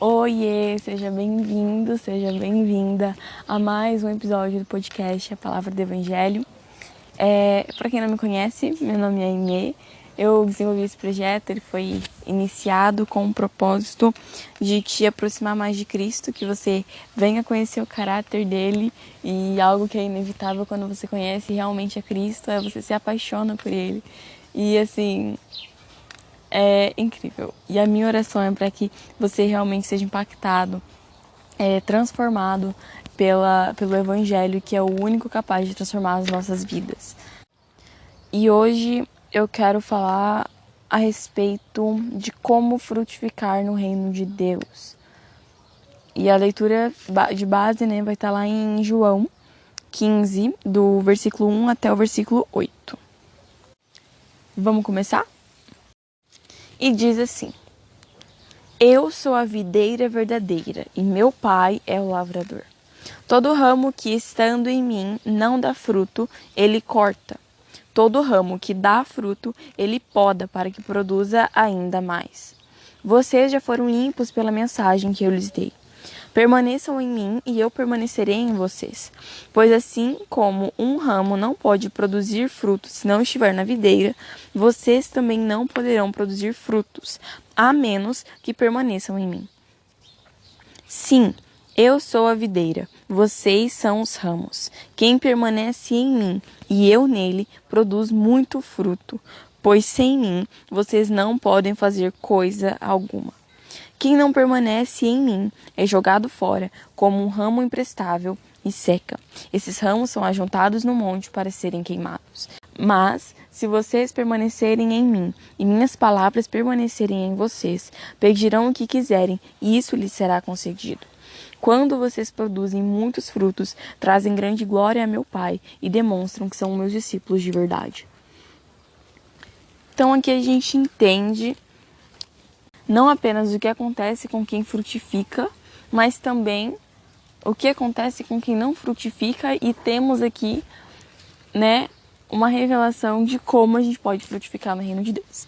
Oiê, seja bem-vindo, seja bem-vinda a mais um episódio do podcast A Palavra do Evangelho. Para quem não me conhece, meu nome é Inê. Eu desenvolvi esse projeto, ele foi iniciado com o propósito de te aproximar mais de Cristo, que você venha conhecer o caráter dele, e algo que é inevitável quando você conhece realmente a Cristo é você se apaixona por ele. E assim, é incrível. E a minha oração é para que você realmente seja impactado, transformado pelo Evangelho, que é o único capaz de transformar as nossas vidas. E hoje eu quero falar a respeito de como frutificar no reino de Deus. E a leitura de base, vai estar lá em João 15, do versículo 1 até o versículo 8. Vamos começar? E diz assim: Eu sou a videira verdadeira, e meu Pai é o lavrador. Todo ramo que estando em mim não dá fruto, ele corta. Todo ramo que dá fruto, ele poda para que produza ainda mais. Vocês já foram limpos pela mensagem que eu lhes dei. Permaneçam em mim e eu permanecerei em vocês. Pois assim como um ramo não pode produzir frutos se não estiver na videira, vocês também não poderão produzir frutos, a menos que permaneçam em mim. Sim, eu sou a videira, vocês são os ramos. Quem permanece em mim e eu nele produz muito fruto, pois sem mim vocês não podem fazer coisa alguma. Quem não permanece em mim é jogado fora como um ramo imprestável e seca. Esses ramos são ajuntados no monte para serem queimados. Mas, se vocês permanecerem em mim e minhas palavras permanecerem em vocês, pedirão o que quiserem e isso lhes será concedido. Quando vocês produzem muitos frutos, trazem grande glória a meu Pai e demonstram que são meus discípulos de verdade. Então aqui a gente entende não apenas o que acontece com quem frutifica, mas também o que acontece com quem não frutifica, e temos aqui, uma revelação de como a gente pode frutificar no reino de Deus.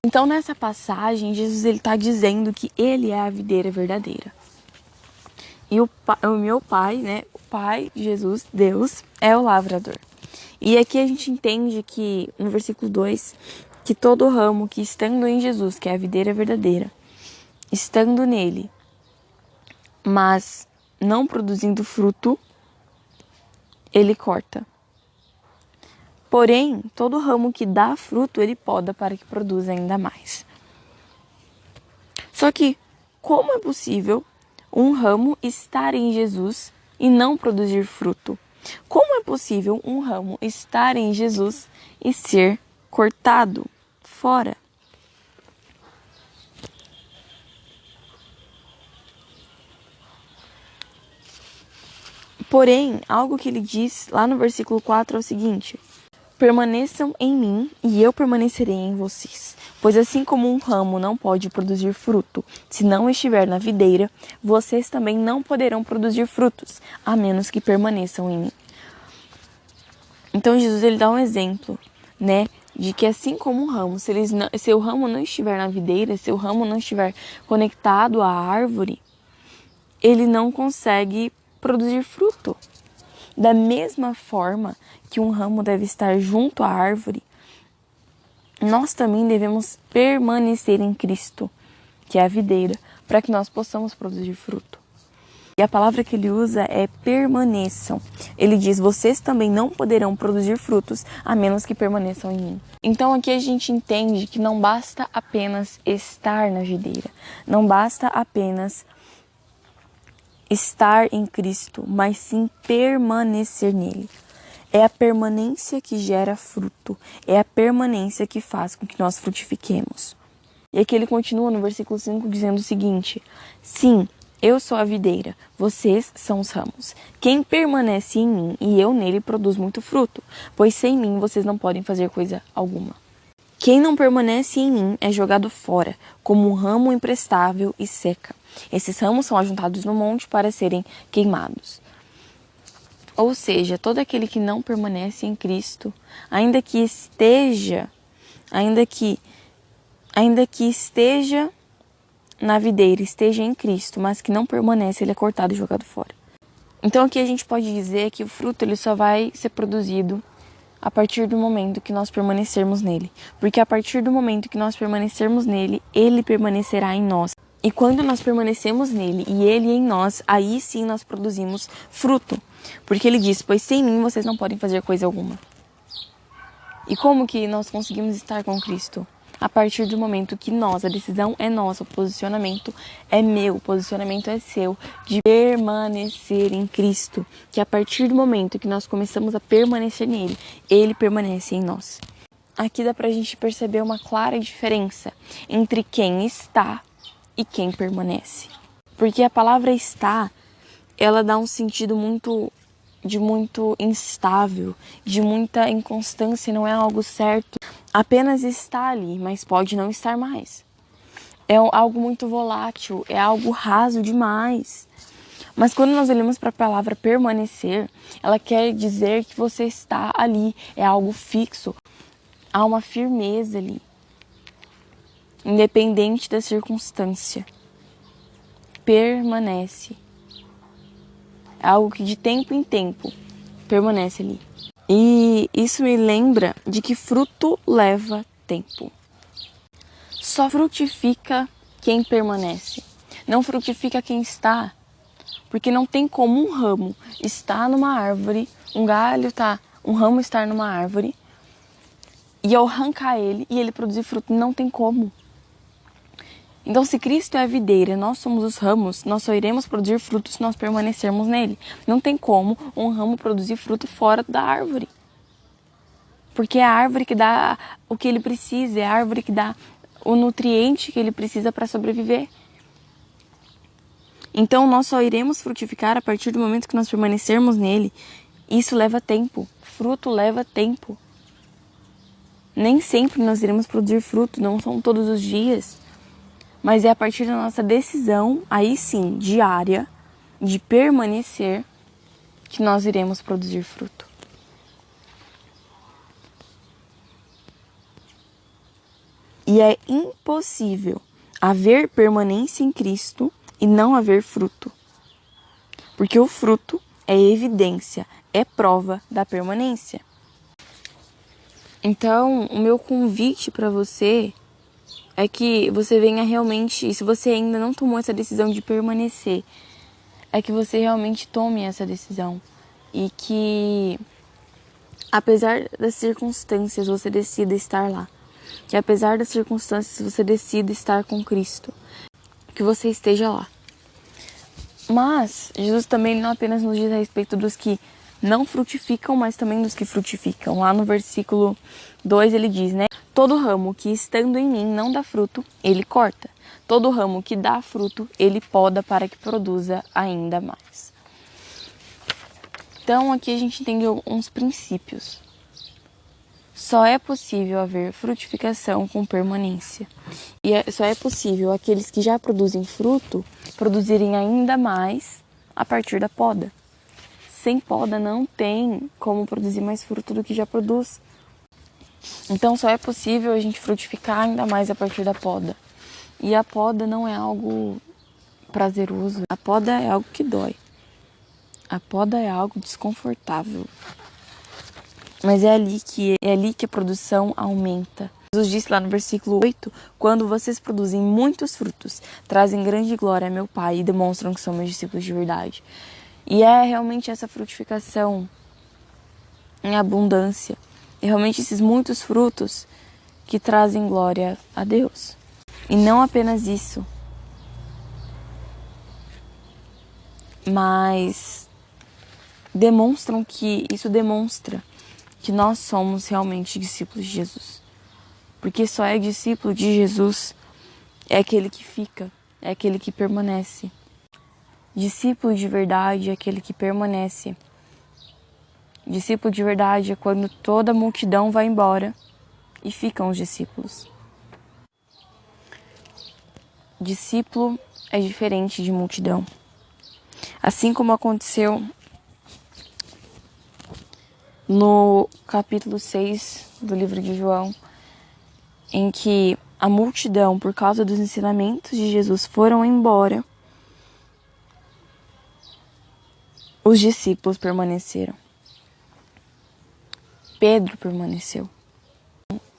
Então, nessa passagem, Jesus está dizendo que ele é a videira verdadeira. E o meu Pai, o Pai de Jesus, Deus, é o lavrador. E aqui a gente entende que, no versículo 2, que todo ramo que estando em Jesus, que é a videira verdadeira, estando nele, mas não produzindo fruto, ele corta. Porém, todo ramo que dá fruto, ele poda para que produza ainda mais. Só que, como é possível um ramo estar em Jesus e não produzir fruto? Como é possível um ramo estar em Jesus e ser cortado fora? Porém, algo que ele diz lá no versículo 4 é o seguinte: permaneçam em mim e eu permanecerei em vocês. Pois assim como um ramo não pode produzir fruto se não estiver na videira, vocês também não poderão produzir frutos, a menos que permaneçam em mim. Então Jesus ele dá um exemplo, de que assim como um ramo, se o ramo não estiver na videira, se o ramo não estiver conectado à árvore, ele não consegue produzir fruto. Da mesma forma que um ramo deve estar junto à árvore, nós também devemos permanecer em Cristo, que é a videira, para que nós possamos produzir fruto. E a palavra que ele usa é permaneçam. Ele diz, vocês também não poderão produzir frutos, a menos que permaneçam em mim. Então aqui a gente entende que não basta apenas estar na videira, não basta apenas estar em Cristo, mas sim permanecer nele. É a permanência que gera fruto, é a permanência que faz com que nós frutifiquemos. E aqui ele continua no versículo 5 dizendo o seguinte: sim, eu sou a videira, vocês são os ramos. Quem permanece em mim e eu nele produz muito fruto, pois sem mim vocês não podem fazer coisa alguma. Quem não permanece em mim é jogado fora, como um ramo imprestável e seca. Esses ramos são ajuntados no monte para serem queimados. Ou seja, todo aquele que não permanece em Cristo, ainda que esteja na videira esteja em Cristo, mas que não permanece, ele é cortado e jogado fora. Então aqui a gente pode dizer que o fruto ele só vai ser produzido a partir do momento que nós permanecermos nele. Porque a partir do momento que nós permanecermos nele, ele permanecerá em nós. E quando nós permanecemos nele e ele em nós, aí sim nós produzimos fruto. Porque ele diz, pois sem mim vocês não podem fazer coisa alguma. E como que nós conseguimos estar com Cristo? A partir do momento que nós, a decisão é nossa, o posicionamento é meu, o posicionamento é seu, de permanecer em Cristo. Que a partir do momento que nós começamos a permanecer nele, ele permanece em nós. Aqui dá pra gente perceber uma clara diferença entre quem está e quem permanece. Porque a palavra está, ela dá um sentido muito instável, de muita inconstância, não é algo certo. Apenas está ali, mas pode não estar mais. É algo muito volátil, é algo raso demais. Mas quando nós olhamos para a palavra permanecer, ela quer dizer que você está ali, é algo fixo, há uma firmeza ali, independente da circunstância. Permanece. É algo que de tempo em tempo permanece ali. E isso me lembra de que fruto leva tempo. Só frutifica quem permanece. Não frutifica quem está. Porque não tem como um ramo estar numa árvore, um ramo estar numa árvore, e eu arrancar ele e ele produzir fruto. Não tem como. Então, se Cristo é a videira, nós somos os ramos, nós só iremos produzir frutos se nós permanecermos nele. Não tem como um ramo produzir fruto fora da árvore. Porque é a árvore que dá o que ele precisa, é a árvore que dá o nutriente que ele precisa para sobreviver. Então, nós só iremos frutificar a partir do momento que nós permanecermos nele. Isso leva tempo. Fruto leva tempo. Nem sempre nós iremos produzir fruto, não são todos os dias. Mas é a partir da nossa decisão, aí sim, diária, de permanecer, que nós iremos produzir fruto. E é impossível haver permanência em Cristo e não haver fruto. Porque o fruto é evidência, é prova da permanência. Então, o meu convite para você é que você venha realmente, e se você ainda não tomou essa decisão de permanecer, é que você realmente tome essa decisão. E que, apesar das circunstâncias, você decida estar lá. Que apesar das circunstâncias, você decida estar com Cristo. Que você esteja lá. Mas, Jesus também não apenas nos diz a respeito dos que não frutificam, mas também dos que frutificam. Lá no versículo 2 ele diz, né? Todo ramo que estando em mim não dá fruto, ele corta. Todo ramo que dá fruto, ele poda para que produza ainda mais. Então aqui a gente entende alguns princípios. Só é possível haver frutificação com permanência. E só é possível aqueles que já produzem fruto produzirem ainda mais a partir da poda. Sem poda não tem como produzir mais fruto do que já produz. Então só é possível a gente frutificar ainda mais a partir da poda. E a poda não é algo prazeroso. A poda é algo que dói. A poda é algo desconfortável. Mas é ali que a produção aumenta. Jesus disse lá no versículo 8, quando vocês produzem muitos frutos, trazem grande glória a meu Pai e demonstram que são meus discípulos de verdade. E é realmente essa frutificação em abundância. E realmente esses muitos frutos que trazem glória a Deus. E não apenas isso, mas isso demonstra que nós somos realmente discípulos de Jesus. Porque só é discípulo de Jesus é aquele que fica, é aquele que permanece. Discípulo de verdade é aquele que permanece. Discípulo de verdade é quando toda a multidão vai embora e ficam os discípulos. Discípulo é diferente de multidão. Assim como aconteceu no capítulo 6 do livro de João, em que a multidão, por causa dos ensinamentos de Jesus, foram embora, os discípulos permaneceram. Pedro permaneceu.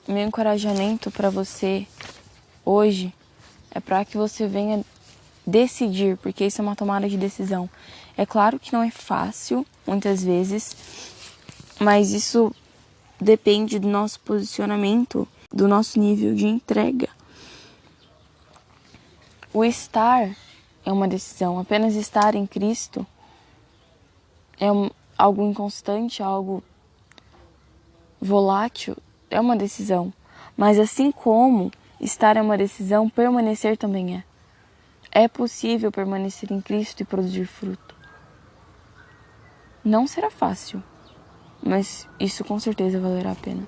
Meu encorajamento para você hoje é para que você venha decidir, porque isso é uma tomada de decisão. É claro que não é fácil, muitas vezes, mas isso depende do nosso posicionamento, do nosso nível de entrega. O estar é uma decisão. Apenas estar em Cristo é algo inconstante, algo volátil, é uma decisão. Mas assim como estar é uma decisão, permanecer também é. É possível permanecer em Cristo e produzir fruto. Não será fácil, mas isso com certeza valerá a pena.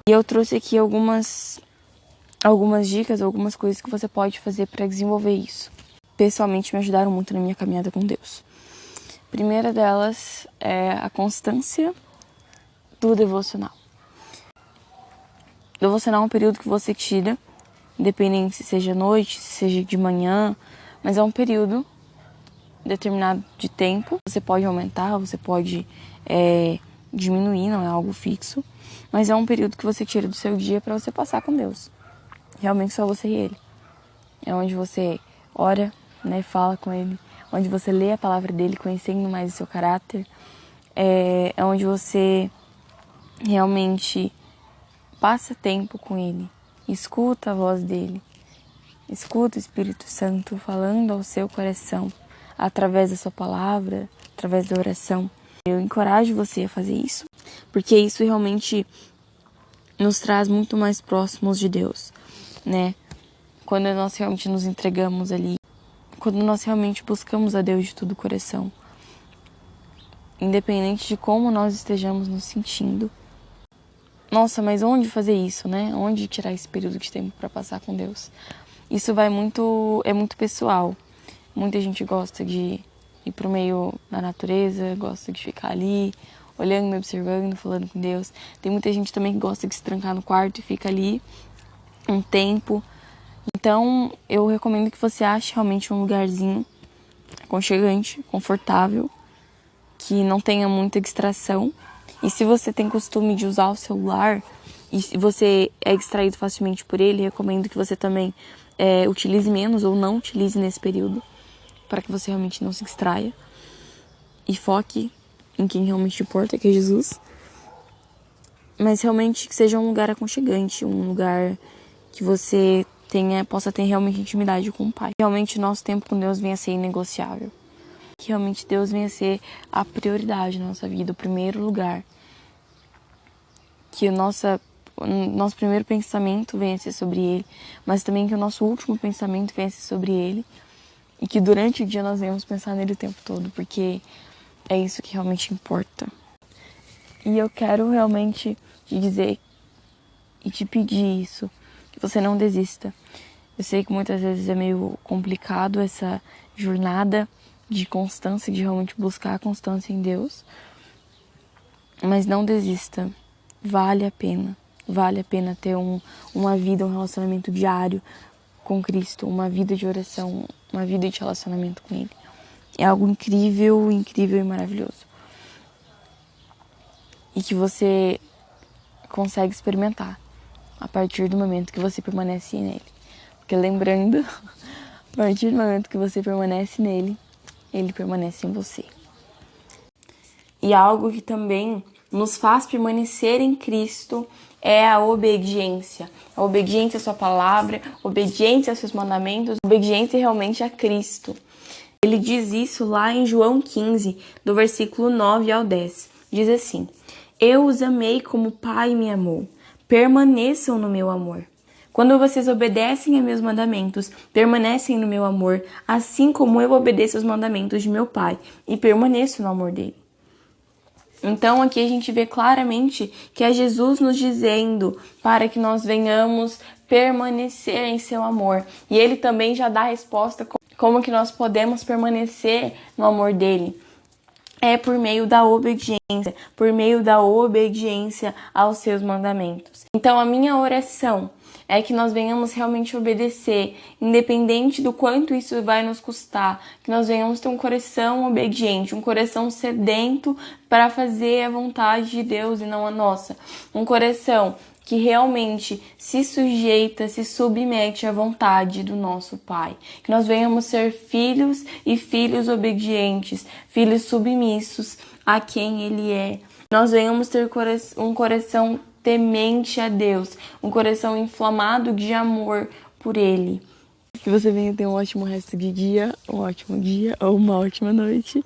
E eu trouxe aqui algumas dicas, algumas coisas que você pode fazer para desenvolver isso. Pessoalmente me ajudaram muito na minha caminhada com Deus. A primeira delas é a constância do devocional. Devocional é um período que você tira, independente se seja noite, se seja de manhã, mas é um período determinado de tempo. Você pode aumentar, você pode diminuir, não é algo fixo, mas é um período que você tira do seu dia para você passar com Deus. Realmente só você e Ele. É onde você ora, né, fala com Ele, onde você lê a palavra dele, conhecendo mais o seu caráter. É onde você realmente passa tempo com Ele, escuta a voz dele, escuta o Espírito Santo falando ao seu coração, através da sua palavra, através da oração. Eu encorajo você a fazer isso, porque isso realmente nos traz muito mais próximos de Deus, né? Quando nós realmente nos entregamos ali, quando nós realmente buscamos a Deus de todo o coração, independente de como nós estejamos nos sentindo. Nossa, mas onde fazer isso, né? Onde tirar esse período de tempo para passar com Deus? Isso é muito pessoal. Muita gente gosta de ir pro meio da natureza, gosta de ficar ali, olhando, observando, falando com Deus. Tem muita gente também que gosta de se trancar no quarto e fica ali um tempo. Então, eu recomendo que você ache realmente um lugarzinho aconchegante, confortável, que não tenha muita distração. E se você tem costume de usar o celular e se você é distraído facilmente por ele, recomendo que você também utilize menos ou não utilize nesse período, para que você realmente não se distraia e foque em quem realmente importa, que é Jesus. Mas realmente que seja um lugar aconchegante, um lugar que você possa ter realmente intimidade com o Pai. Realmente o nosso tempo com Deus venha a ser inegociável. Que realmente Deus venha a ser a prioridade na nossa vida, o primeiro lugar. Que o nosso primeiro pensamento venha a ser sobre Ele, mas também que o nosso último pensamento venha a ser sobre Ele. E que durante o dia nós venhamos pensar nele o tempo todo, porque é isso que realmente importa. E eu quero realmente te dizer e te pedir isso, que você não desista. Eu sei que muitas vezes é meio complicado essa jornada de constância, de realmente buscar a constância em Deus. Mas não desista. Vale a pena. Vale a pena ter uma vida, um relacionamento diário com Cristo, uma vida de oração, uma vida de relacionamento com Ele. É algo incrível, incrível e maravilhoso. E que você consegue experimentar a partir do momento que você permanece nele. Porque lembrando, a partir do momento que você permanece nele, ele permanece em você. E algo que também nos faz permanecer em Cristo é a obediência. A obediência à sua palavra, obediência aos seus mandamentos, obediência realmente a Cristo. Ele diz isso lá em João 15, do versículo 9 ao 10. Diz assim: Eu os amei como o Pai me amou. Permaneçam no meu amor. Quando vocês obedecem a meus mandamentos, permanecem no meu amor, assim como eu obedeço aos mandamentos de meu Pai e permaneço no amor dele. Então aqui a gente vê claramente que é Jesus nos dizendo para que nós venhamos permanecer em seu amor. E ele também já dá a resposta como que nós podemos permanecer no amor dele. é por meio da obediência aos seus mandamentos. Então, a minha oração é que nós venhamos realmente obedecer, independente do quanto isso vai nos custar, que nós venhamos ter um coração obediente, um coração sedento para fazer a vontade de Deus e não a nossa. Um coração que realmente se sujeita, se submete à vontade do nosso Pai. Que nós venhamos ser filhos e filhos obedientes, filhos submissos a quem Ele é. Nós venhamos ter um coração temente a Deus, um coração inflamado de amor por Ele. Que você venha ter um ótimo resto de dia, um ótimo dia ou uma ótima noite.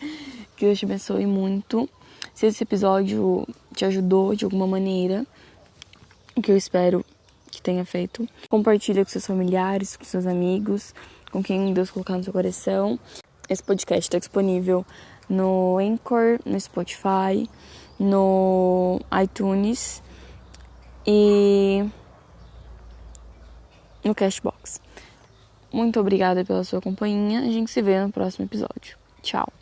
Que Deus te abençoe muito. Se esse episódio te ajudou de alguma maneira, o que eu espero que tenha feito, compartilha com seus familiares, com seus amigos, com quem Deus colocar no seu coração. Esse podcast está disponível no Anchor, no Spotify, no iTunes e no Cashbox. Muito obrigada pela sua companhia. A gente se vê no próximo episódio. Tchau!